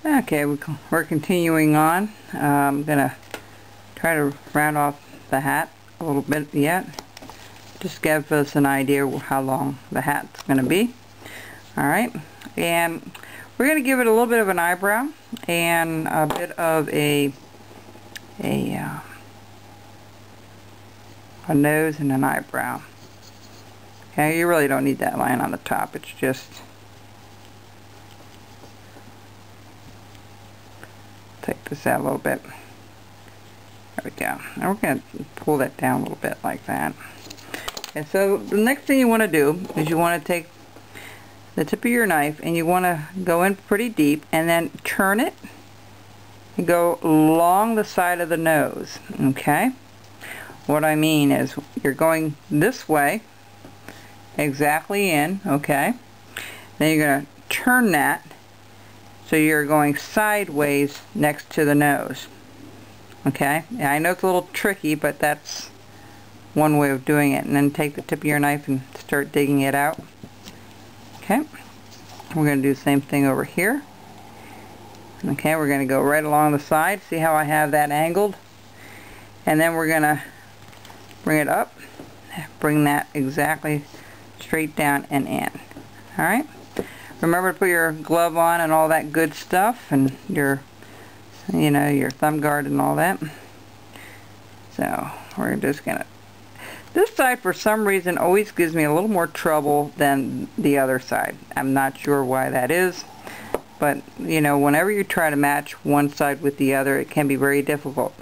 Okay, we're continuing on. I'm gonna try to round off the hat a little bit yet. Just give us an idea of how long the hat's gonna be. Alright, and we're gonna give it a little bit of an eyebrow and a bit of a nose and an eyebrow. Okay, you really don't need that line on the top. It's just take this out a little bit. There we go. And we're going to pull that down a little bit like that. And so the next thing you want to do is you want to take the tip of your knife and you want to go in pretty deep and then turn it and go along the side of the nose. Okay? What I mean is you're going this way exactly in, okay? Then you're going to turn that so you're going sideways next to the nose. Okay? Yeah, I know it's a little tricky, but that's one way of doing it. And then take the tip of your knife and start digging it out. Okay? We're going to do the same thing over here. Okay, we're going to go right along the side. See how I have that angled? And then we're going to bring it up. Bring that exactly straight down and in. Alright? Remember to put your glove on and all that good stuff, and your, you know, your thumb guard and all that. So we're just gonna, this side for some reason always gives me a little more trouble than the other side. I'm not sure why that is, but you know, whenever you try to match one side with the other, it can be very difficult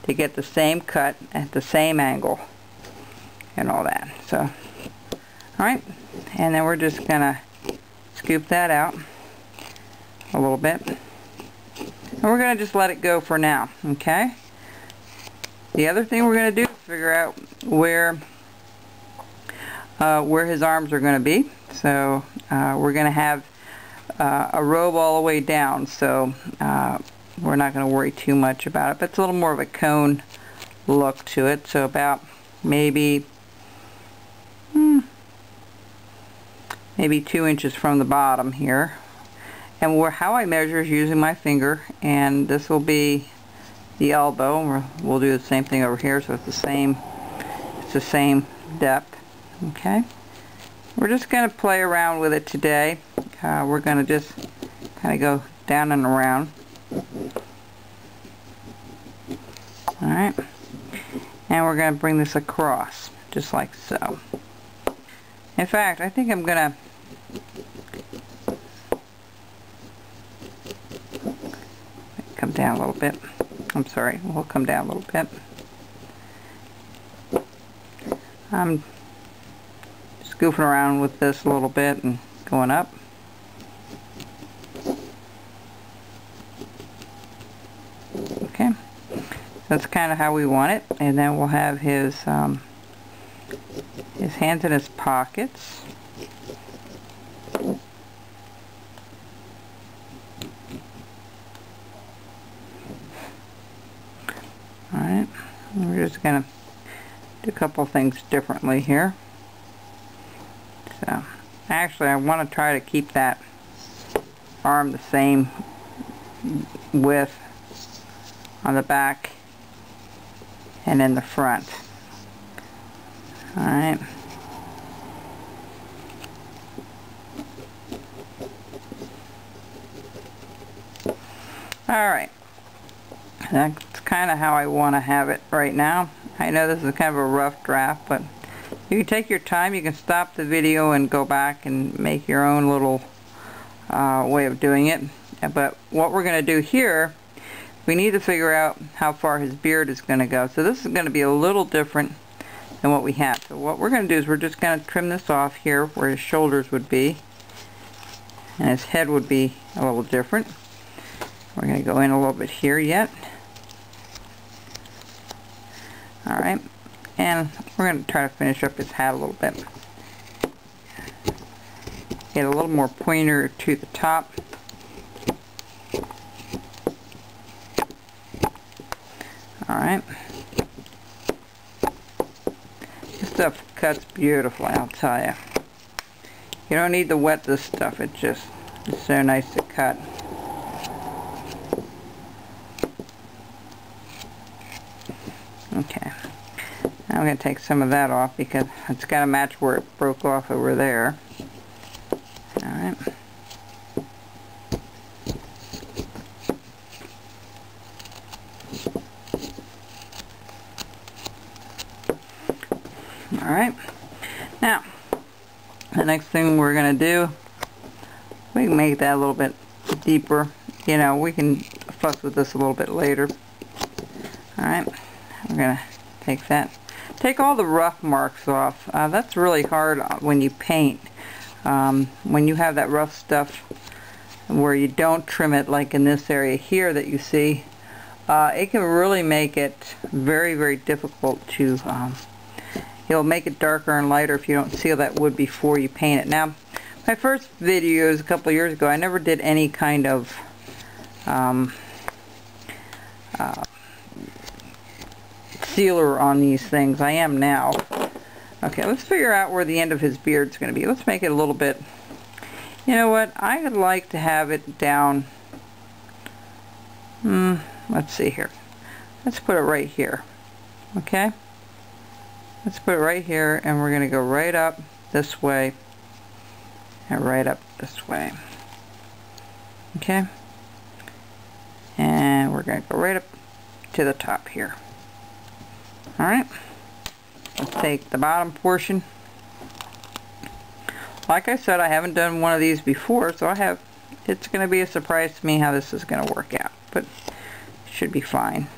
to get the same cut at the same angle and all that. So alright, and then we're just gonna scoop that out a little bit, and we're going to just let it go for now. Okay, the other thing we're going to do is figure out where his arms are going to be. So we're going to have a robe all the way down, so we're not going to worry too much about it, but it's a little more of a cone look to it. So about maybe 2 inches from the bottom here. And how I measure is using my finger, and this will be the elbow. We'll do the same thing over here, so it's the same depth. Okay, we're just going to play around with it today. We're going to just kind of go down and around. Alright, and we're going to bring this across just like so. In fact, I think I'm going to come down a little bit. I'm sorry, we'll come down a little bit. I'm just goofing around with this a little bit and going up. Okay, that's kind of how we want it. And then we'll have his hands in his pockets. Alright, we're just going to do a couple things differently here. So, actually I want to try to keep that arm the same width on the back and in the front. Alright. Alright. That's kind of how I want to have it right now. I know this is kind of a rough draft, but you can take your time. You can stop the video and go back and make your own little way of doing it. But what we're going to do here, we need to figure out how far his beard is going to go. So this is going to be a little different than what we have. So what we're going to do is we're just going to trim this off here where his shoulders would be, and his head would be a little different. We're going to go in a little bit here yet. Alright, and we're going to try to finish up his hat a little bit. Get a little more pointer to the top. Alright. This stuff cuts beautifully, I'll tell you. You don't need to wet this stuff, it's so nice to cut. Okay. Now I'm going to take some of that off because it's got to match where it broke off over there. Alright. Alright. Now, the next thing we're going to do, we can make that a little bit deeper. You know, we can fuss with this a little bit later. Alright. We're going to take that. Take all the rough marks off. That's really hard when you paint. When you have that rough stuff where you don't trim it, like in this area here that you see, it can really make it very, very difficult to, it'll make it darker and lighter if you don't seal that wood before you paint it. Now, my first videos a couple years ago, I never did any kind of sealer on these things. I am now. Okay, let's figure out where the end of his beard's going to be. Let's make it a little bit, you know what, I would like to have it down, let's see here. Let's put it right here. Okay? Let's put it right here, and we're going to go right up this way and right up this way. Okay? And we're going to go right up to the top here. Alright, let's take the bottom portion. Like I said, I haven't done one of these before, so it's going to be a surprise to me how this is going to work out, but it should be fine.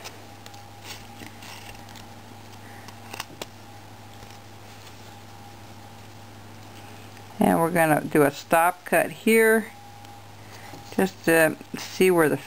And we're going to do a stop cut here, just to see where the,